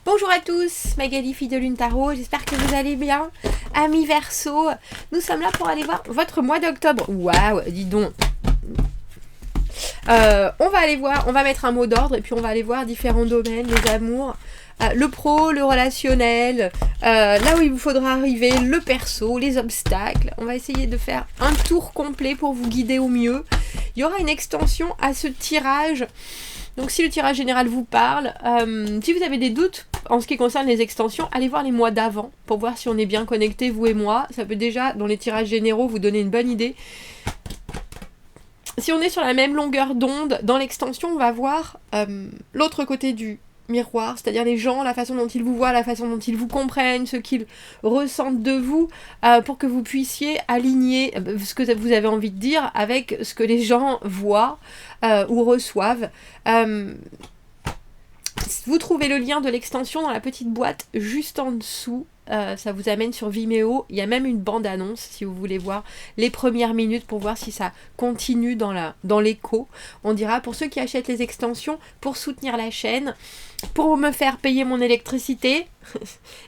Bonjour à tous, Magali Fille de Lune Tarot, j'espère que vous allez bien. Amis Verseau, nous sommes là pour aller voir votre mois d'octobre. Waouh, dis donc. On va aller voir, on va mettre un mot d'ordre et puis on va aller voir différents domaines, les amours, le pro, le relationnel, là où il vous faudra arriver, le perso, les obstacles. On va essayer de faire un tour complet pour vous guider au mieux. Il y aura une extension à ce tirage. Donc si le tirage général vous parle, si vous avez des doutes en ce qui concerne les extensions, allez voir les mois d'avant pour voir si on est bien connectés, vous et moi. Ça peut déjà, dans les tirages généraux, vous donner une bonne idée. Si on est sur la même longueur d'onde, dans l'extension, on va voir l'autre côté du miroir, c'est-à-dire les gens, la façon dont ils vous voient, la façon dont ils vous comprennent, ce qu'ils ressentent de vous, pour que vous puissiez aligner ce que vous avez envie de dire avec ce que les gens voient ou reçoivent. Vous trouvez le lien de l'extension dans la petite boîte juste en dessous. Ça vous amène sur Vimeo. Il y a même une bande-annonce si vous voulez voir les premières minutes pour voir si ça continue dans l'écho. On dira pour ceux qui achètent les extensions, pour soutenir la chaîne, pour me faire payer mon électricité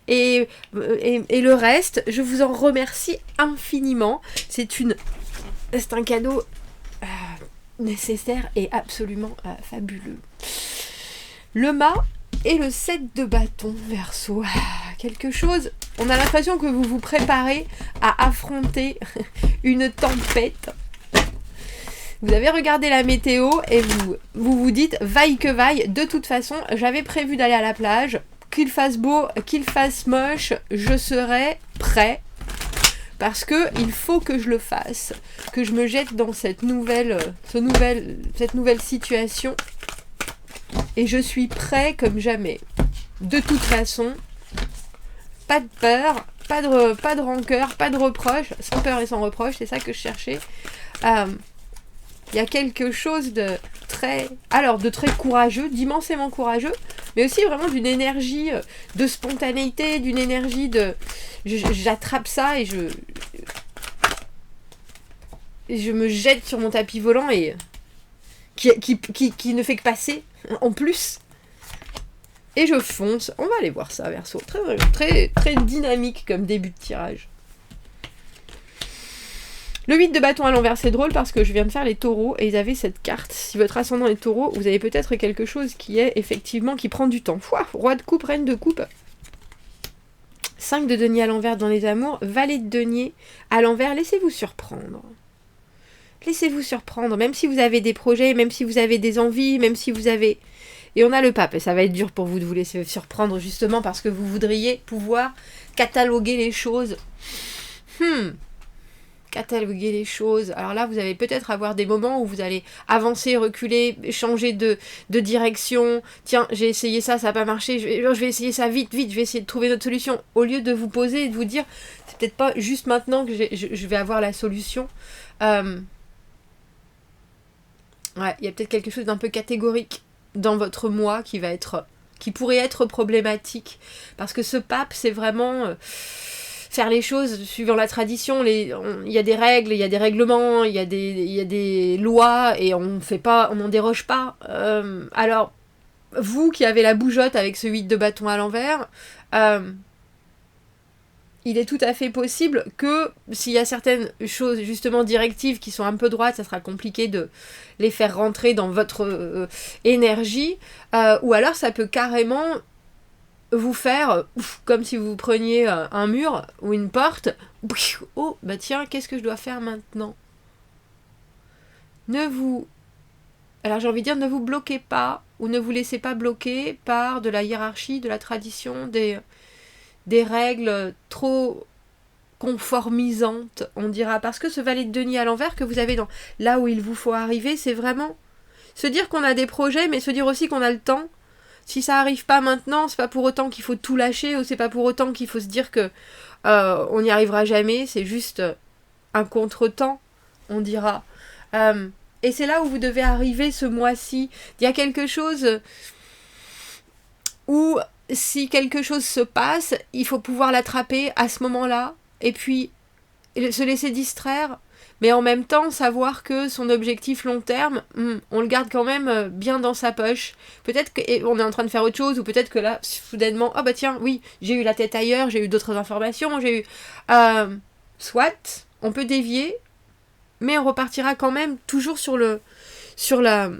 et le reste, je vous en remercie infiniment. C'est un cadeau nécessaire et absolument fabuleux. Le mât et le 7 de bâton, Verseau. Quelque chose, on a l'impression que vous vous préparez à affronter une tempête. Vous avez regardé la météo et vous dites, vaille que vaille, de toute façon, j'avais prévu d'aller à la plage, qu'il fasse beau, qu'il fasse moche, je serai prêt. Parce que il faut que je le fasse, que je me jette dans cette nouvelle situation. Et je suis prêt comme jamais. De toute façon, pas de peur, pas de rancœur, pas de reproche, sans peur et sans reproche, c'est ça que je cherchais. Il y a quelque chose de très courageux, d'immensément courageux, mais aussi vraiment d'une énergie de spontanéité, d'une énergie de... J'attrape ça et je me jette sur mon tapis volant et... Qui ne fait que passer en plus. Et je fonce. On va aller voir ça, Verseau. Très, très, très dynamique comme début de tirage. Le 8 de bâton à l'envers, c'est drôle parce que je viens de faire les taureaux et ils avaient cette carte. Si votre ascendant est taureau, vous avez peut-être quelque chose qui est effectivement qui prend du temps. Roi de coupe, reine de coupe. 5 de denier à l'envers dans les amours. Valet de denier à l'envers. Laissez-vous surprendre. Laissez-vous surprendre, même si vous avez des projets, même si vous avez des envies, même si vous avez... Et on a le pape, et ça va être dur pour vous de vous laisser surprendre, justement parce que vous voudriez pouvoir cataloguer les choses. Cataloguer les choses. Alors là, vous allez peut-être avoir des moments où vous allez avancer, reculer, changer de direction. Tiens, j'ai essayé ça, ça n'a pas marché, je vais essayer ça vite, je vais essayer de trouver notre solution. Au lieu de vous poser et de vous dire, c'est peut-être pas juste maintenant que je vais avoir la solution. Ouais, il y a peut-être quelque chose d'un peu catégorique dans votre moi qui pourrait être problématique. Parce que ce pape, c'est vraiment faire les choses suivant la tradition. Il y a des règles, il y a des règlements, il y a des lois et on n'en déroge pas. Alors, vous qui avez la bougeotte avec ce 8 de bâton à l'envers, il est tout à fait possible que s'il y a certaines choses, justement, directives qui sont un peu droites, ça sera compliqué de les faire rentrer dans votre énergie. Ou alors, ça peut carrément vous faire, comme si vous preniez un mur ou une porte. Oh, bah tiens, qu'est-ce que je dois faire maintenant ? Alors j'ai envie de dire, ne vous bloquez pas, ou ne vous laissez pas bloquer par de la hiérarchie, de la tradition, des règles trop conformisantes, on dira, parce que ce valet de denier à l'envers que vous avez là où il vous faut arriver, c'est vraiment se dire qu'on a des projets, mais se dire aussi qu'on a le temps. Si ça arrive pas maintenant, c'est pas pour autant qu'il faut tout lâcher, ou c'est pas pour autant qu'il faut se dire que on n'y arrivera jamais, c'est juste un contretemps, on dira. Et c'est là où vous devez arriver ce mois-ci. Il y a quelque chose où si quelque chose se passe, il faut pouvoir l'attraper à ce moment-là, et puis se laisser distraire, mais en même temps savoir que son objectif long terme, on le garde quand même bien dans sa poche. Peut-être qu'on est en train de faire autre chose, ou peut-être que là, soudainement, oh bah tiens, oui, j'ai eu la tête ailleurs, j'ai eu d'autres informations, j'ai eu... soit, on peut dévier, mais on repartira quand même toujours sur la...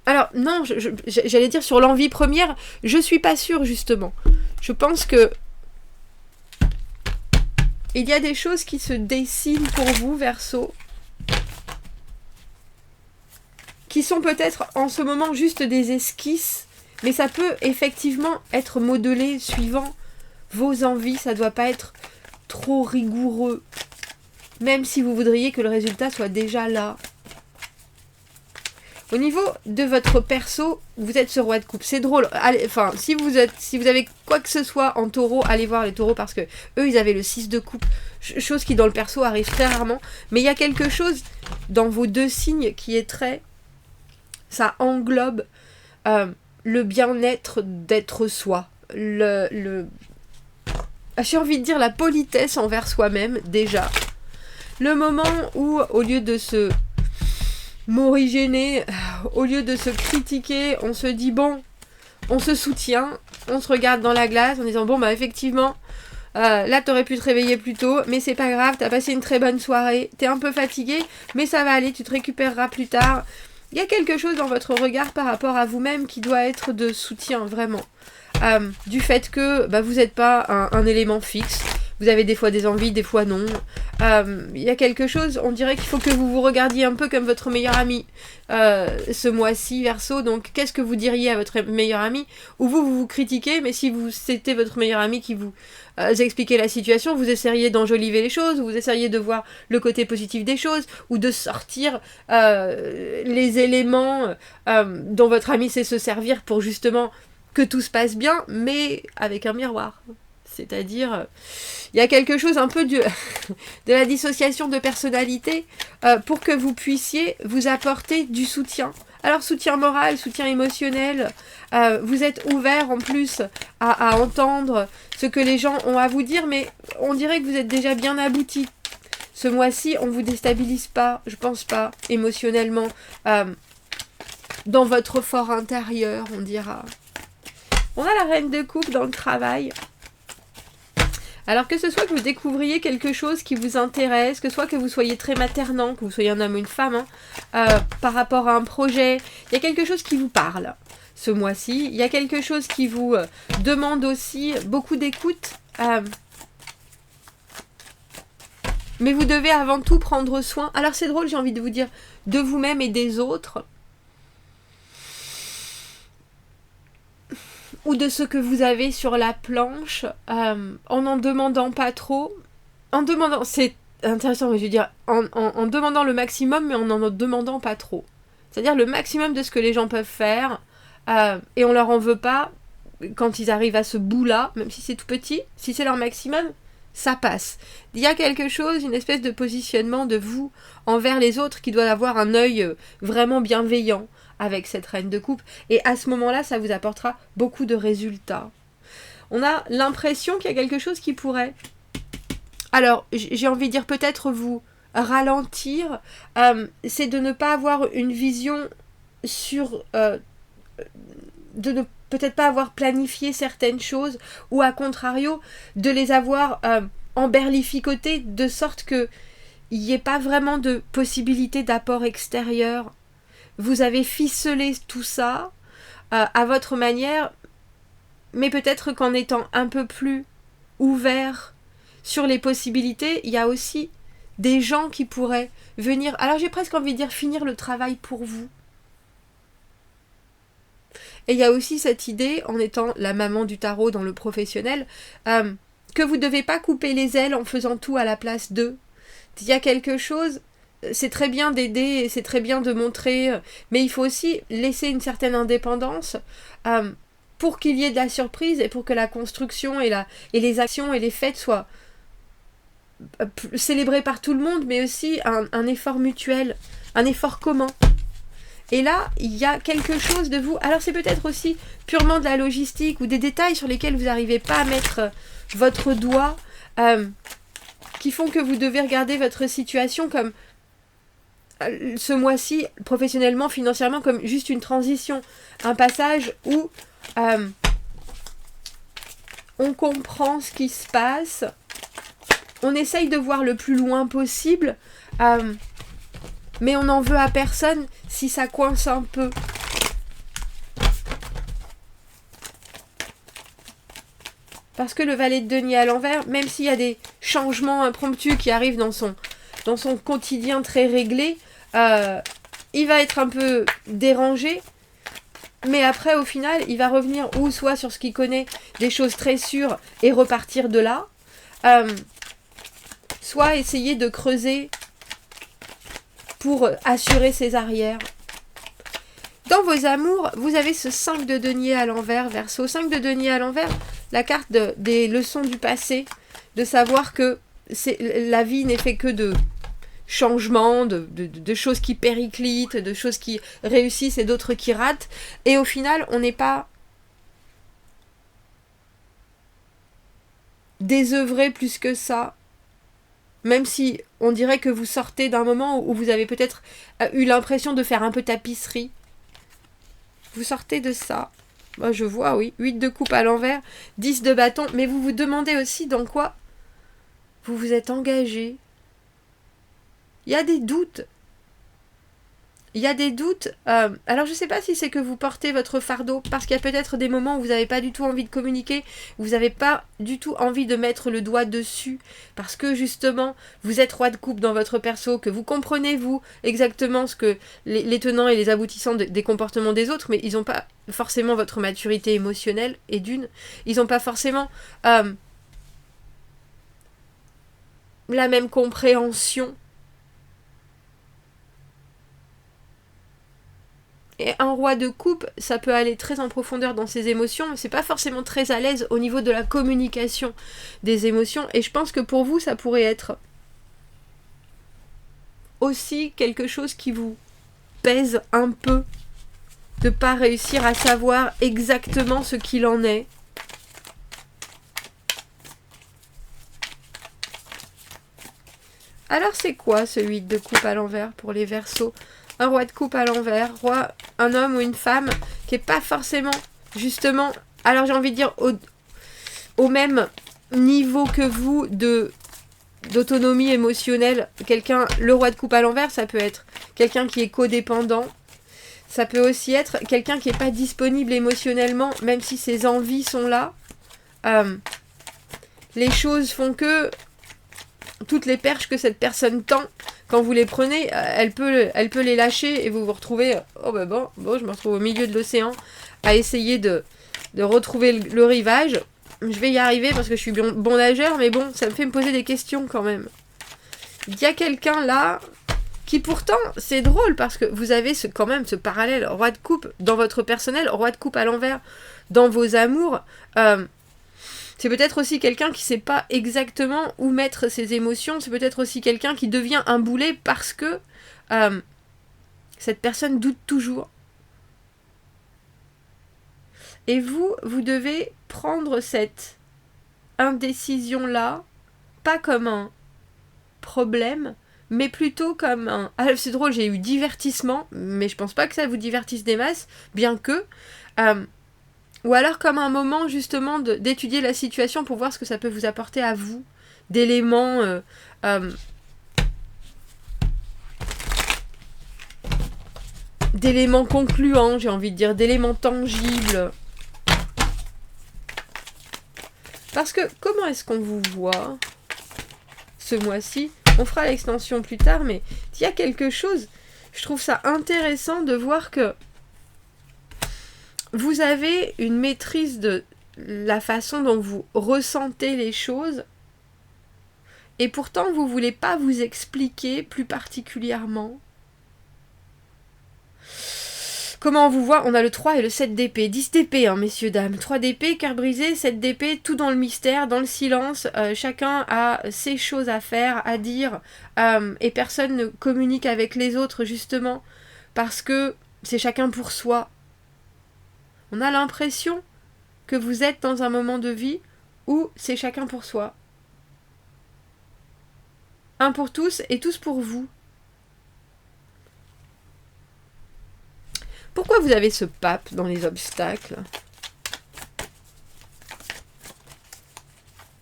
Alors, non, j'allais dire sur l'envie première, je suis pas sûre, justement. Je pense que il y a des choses qui se dessinent pour vous, Verseau, qui sont peut-être en ce moment juste des esquisses, mais ça peut effectivement être modelé suivant vos envies, ça doit pas être trop rigoureux, même si vous voudriez que le résultat soit déjà là. Au niveau de votre perso, vous êtes ce roi de coupe. C'est drôle. Enfin, si vous avez quoi que ce soit en taureau, allez voir les taureaux parce que eux, ils avaient le 6 de coupe. Chose qui dans le perso arrive très rarement. Mais il y a quelque chose dans vos deux signes qui est très... Ça englobe le bien-être d'être soi. J'ai envie de dire la politesse envers soi-même, déjà. Le moment où, au lieu de se... morigéné, au lieu de se critiquer, on se dit bon, on se soutient, on se regarde dans la glace en disant bon bah effectivement, là t'aurais pu te réveiller plus tôt, mais c'est pas grave, t'as passé une très bonne soirée, t'es un peu fatigué, mais ça va aller, tu te récupéreras plus tard. Il y a quelque chose dans votre regard par rapport à vous-même qui doit être de soutien, vraiment. Du fait que bah, vous n'êtes pas un élément fixe. Vous avez des fois des envies, des fois non. Il y a quelque chose, on dirait qu'il faut que vous vous regardiez un peu comme votre meilleur ami ce mois-ci, Verseau. Donc, qu'est-ce que vous diriez à votre meilleur ami? Ou vous critiquez, mais si c'était votre meilleur ami qui vous expliquait la situation, vous essayeriez d'enjoliver les choses, vous essayeriez de voir le côté positif des choses, ou de sortir les éléments dont votre ami sait se servir pour justement que tout se passe bien, mais avec un miroir. C'est-à-dire, il y a quelque chose un peu de la dissociation de personnalité pour que vous puissiez vous apporter du soutien. Alors, soutien moral, soutien émotionnel, vous êtes ouvert en plus à entendre ce que les gens ont à vous dire, mais on dirait que vous êtes déjà bien abouti. Ce mois-ci, on ne vous déstabilise pas, je pense pas, émotionnellement, dans votre fort intérieur, on dira. On a la reine de coupe dans le travail. Alors que ce soit que vous découvriez quelque chose qui vous intéresse, que soit que vous soyez très maternant, que vous soyez un homme ou une femme, par rapport à un projet, il y a quelque chose qui vous parle ce mois-ci. Il y a quelque chose qui vous demande aussi beaucoup d'écoute. Mais vous devez avant tout prendre soin. Alors c'est drôle, j'ai envie de vous dire, de vous-même et des autres. Ou de ce que vous avez sur la planche, en n'en demandant pas trop. En demandant, c'est intéressant, mais je veux dire, en demandant le maximum, mais en n'en demandant pas trop. C'est-à-dire le maximum de ce que les gens peuvent faire, et on leur en veut pas quand ils arrivent à ce bout-là, même si c'est tout petit, si c'est leur maximum, ça passe. Il y a quelque chose, une espèce de positionnement de vous envers les autres qui doit avoir un œil vraiment bienveillant avec cette reine de coupe, et à ce moment-là, ça vous apportera beaucoup de résultats. On a l'impression qu'il y a quelque chose qui pourrait, alors j'ai envie de dire peut-être vous ralentir, c'est de ne pas avoir une vision sur, de ne peut-être pas avoir planifié certaines choses, ou à contrario, de les avoir emberlificotées, de sorte que il n'y ait pas vraiment de possibilité d'apport extérieur. Vous avez ficelé tout ça à votre manière, mais peut-être qu'en étant un peu plus ouvert sur les possibilités, il y a aussi des gens qui pourraient venir, alors j'ai presque envie de dire finir le travail pour vous. Et il y a aussi cette idée, en étant la maman du tarot dans le professionnel, que vous ne devez pas couper les ailes en faisant tout à la place d'eux. Il y a quelque chose... C'est très bien d'aider, c'est très bien de montrer, mais il faut aussi laisser une certaine indépendance pour qu'il y ait de la surprise et pour que la construction et les actions et les fêtes soient célébrées par tout le monde, mais aussi un effort mutuel, un effort commun. Et là, il y a quelque chose de vous... Alors c'est peut-être aussi purement de la logistique ou des détails sur lesquels vous n'arrivez pas à mettre votre doigt, qui font que vous devez regarder votre situation comme ce mois-ci, professionnellement, financièrement, comme juste une transition, un passage où on comprend ce qui se passe, on essaye de voir le plus loin possible, mais on n'en veut à personne si ça coince un peu. Parce que le valet de denier à l'envers, même s'il y a des changements impromptus qui arrivent dans son quotidien très réglé, il va être un peu dérangé, mais après au final il va revenir ou soit sur ce qu'il connaît, des choses très sûres, et repartir de là, soit essayer de creuser pour assurer ses arrières. Dans vos amours, vous avez ce 5 de denier à l'envers, Verseau. 5 de denier à l'envers, la carte des leçons du passé, de savoir que la vie n'est fait que de changements, de choses qui périclitent, de choses qui réussissent et d'autres qui ratent. Et au final, on n'est pas désœuvré plus que ça. Même si on dirait que vous sortez d'un moment où vous avez peut-être eu l'impression de faire un peu tapisserie. Vous sortez de ça. Moi, je vois, oui. 8 de coupe à l'envers, 10 de bâton. Mais vous vous demandez aussi dans quoi vous vous êtes engagé. Il y a des doutes. Il y a des doutes. Alors, je ne sais pas si c'est que vous portez votre fardeau, parce qu'il y a peut-être des moments où vous n'avez pas du tout envie de communiquer, où vous n'avez pas du tout envie de mettre le doigt dessus, parce que justement, vous êtes roi de coupe dans votre perso, que vous comprenez, vous, exactement ce que les tenants et les aboutissants des comportements des autres, mais ils n'ont pas forcément votre maturité émotionnelle, et d'une, ils n'ont pas forcément la même compréhension. Et un roi de coupe, ça peut aller très en profondeur dans ses émotions, mais c'est pas forcément très à l'aise au niveau de la communication des émotions. Et je pense que pour vous, ça pourrait être aussi quelque chose qui vous pèse un peu, de pas réussir à savoir exactement ce qu'il en est. Alors c'est quoi ce 8 de coupe à l'envers pour les Verseaux ? Un roi de coupe à l'envers, un homme ou une femme qui n'est pas forcément, justement, alors j'ai envie de dire au même niveau que vous d'autonomie émotionnelle. Le roi de coupe à l'envers, ça peut être quelqu'un qui est codépendant. Ça peut aussi être quelqu'un qui n'est pas disponible émotionnellement, même si ses envies sont là. Les choses font que toutes les perches que cette personne tend, quand vous les prenez, elle peut les lâcher et vous vous retrouvez, je me retrouve au milieu de l'océan à essayer de retrouver le rivage. Je vais y arriver parce que je suis bon nageur, mais bon, ça me fait me poser des questions quand même. Il y a quelqu'un là qui pourtant, c'est drôle parce que vous avez quand même ce parallèle, roi de coupe dans votre personnel, roi de coupe à l'envers dans vos amours. C'est peut-être aussi quelqu'un qui ne sait pas exactement où mettre ses émotions. C'est peut-être aussi quelqu'un qui devient un boulet parce que cette personne doute toujours. Et vous devez prendre cette indécision-là, pas comme un problème, mais plutôt comme un... Ah, c'est drôle, j'ai eu divertissement, mais je pense pas que ça vous divertisse des masses, bien que... Ou alors comme un moment justement d'étudier la situation pour voir ce que ça peut vous apporter à vous, d'éléments d'éléments concluants, j'ai envie de dire, d'éléments tangibles. Parce que comment est-ce qu'on vous voit ce mois-ci ? On fera l'extension plus tard, mais il y a quelque chose, je trouve ça intéressant de voir que vous avez une maîtrise de la façon dont vous ressentez les choses et pourtant vous ne voulez pas vous expliquer plus particulièrement. Comment on vous voit ? On a le 3 et le 7 d'épée. 10 d'épée, hein, messieurs, dames. 3 d'épée, cœur brisé, 7 d'épée, tout dans le mystère, dans le silence. Chacun a ses choses à faire, à dire, et personne ne communique avec les autres, justement, parce que c'est chacun pour soi. On a l'impression que vous êtes dans un moment de vie où c'est chacun pour soi. Un pour tous et tous pour vous. Pourquoi vous avez ce pape dans les obstacles?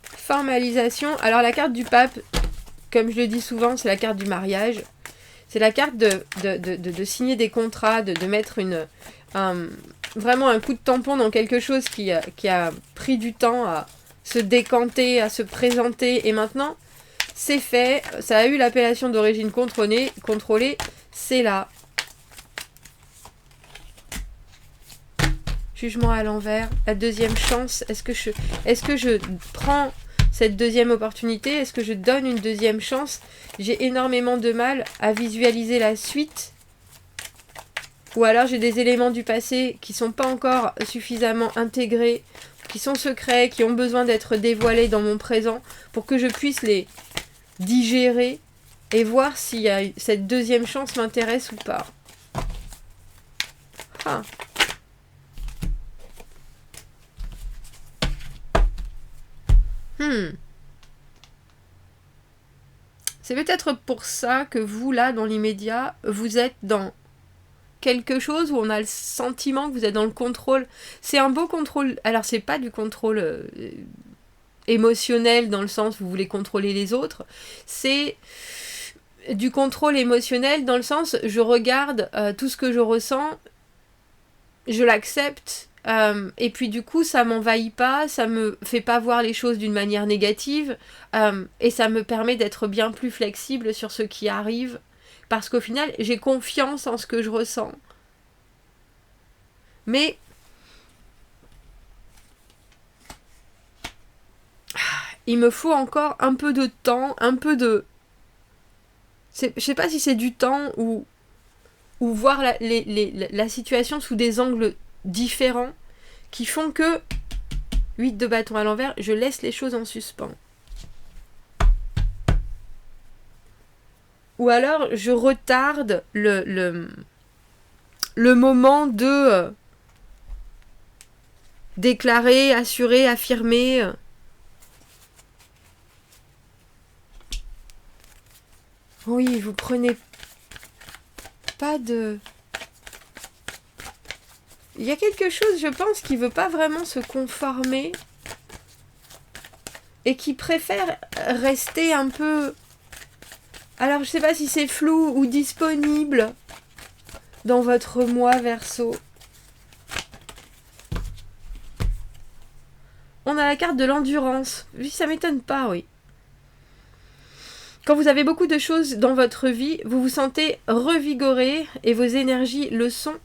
Formalisation. Alors la carte du pape, comme je le dis souvent, c'est la carte du mariage. C'est la carte de signer des contrats, de mettre vraiment un coup de tampon dans quelque chose qui a pris du temps à se décanter, à se présenter. Et maintenant, c'est fait. Ça a eu l'appellation d'origine contrôlée. C'est là. Jugement à l'envers. La deuxième chance. Est-ce que je prends cette deuxième opportunité? Est-ce que je donne une deuxième chance? J'ai énormément de mal à visualiser la suite. Ou alors j'ai des éléments du passé qui ne sont pas encore suffisamment intégrés, qui sont secrets, qui ont besoin d'être dévoilés dans mon présent pour que je puisse les digérer et voir si cette deuxième chance m'intéresse ou pas. Ah. C'est peut-être pour ça que vous, là, dans l'immédiat, vous êtes dans quelque chose où on a le sentiment que vous êtes dans le contrôle. C'est un beau contrôle. Alors, c'est pas du contrôle émotionnel dans le sens où vous voulez contrôler les autres. C'est du contrôle émotionnel dans le sens je regarde tout ce que je ressens, je l'accepte. Et puis du coup ça m'envahit pas, ça me fait pas voir les choses d'une manière négative et ça me permet d'être bien plus flexible sur ce qui arrive parce qu'au final j'ai confiance en ce que je ressens. Mais il me faut encore un peu de temps, je sais pas si c'est du temps ou voir la situation sous des angles différents qui font que 8 de bâton à l'envers, je laisse les choses en suspens. Ou alors je retarde le moment de déclarer, assurer, affirmer. Oui, vous prenez pas de... Il y a quelque chose, je pense, qui veut pas vraiment se conformer et qui préfère rester un peu... Alors, je sais pas si c'est flou ou disponible dans votre moi Verseau. On a la carte de l'endurance. Oui, ça m'étonne pas, oui. Quand vous avez beaucoup de choses dans votre vie, vous vous sentez revigoré et vos énergies le sont.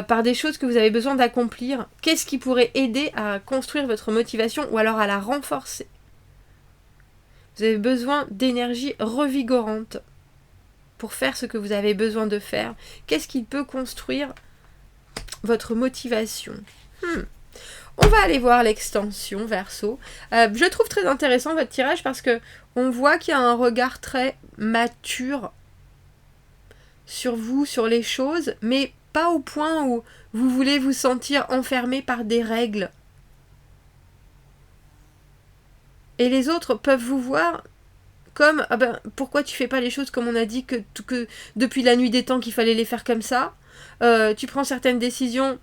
Par des choses que vous avez besoin d'accomplir. Qu'est-ce qui pourrait aider à construire votre motivation ou alors à la renforcer? Vous avez besoin d'énergie revigorante pour faire ce que vous avez besoin de faire. Qu'est-ce qui peut construire votre motivation? On va aller voir l'extension Verseau. Je trouve très intéressant votre tirage parce que on voit qu'il y a un regard très mature sur vous, sur les choses, mais pas au point où vous voulez vous sentir enfermé par des règles. Et les autres peuvent vous voir comme ah ben, pourquoi tu fais pas les choses comme on a dit que depuis la nuit des temps qu'il fallait les faire comme ça. Tu prends certaines décisions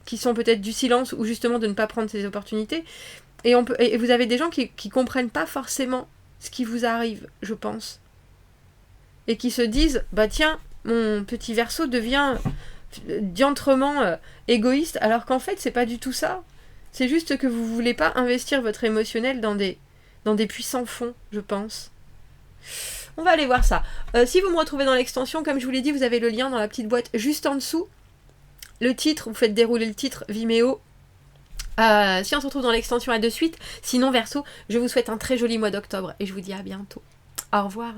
qui sont peut-être du silence ou justement de ne pas prendre ces opportunités. Et vous avez des gens qui comprennent pas forcément ce qui vous arrive, je pense. Et qui se disent bah tiens, mon petit Verseau devient diantrement égoïste, alors qu'en fait c'est pas du tout ça. C'est juste que vous voulez pas investir votre émotionnel dans des puissants fonds, je pense. On va aller voir ça. Si vous me retrouvez dans l'extension, comme je vous l'ai dit, vous avez le lien dans la petite boîte juste en dessous. Le titre, vous faites dérouler le titre Vimeo. Si on se retrouve dans l'extension à de suite, sinon Verseau, je vous souhaite un très joli mois d'octobre et je vous dis à bientôt. Au revoir.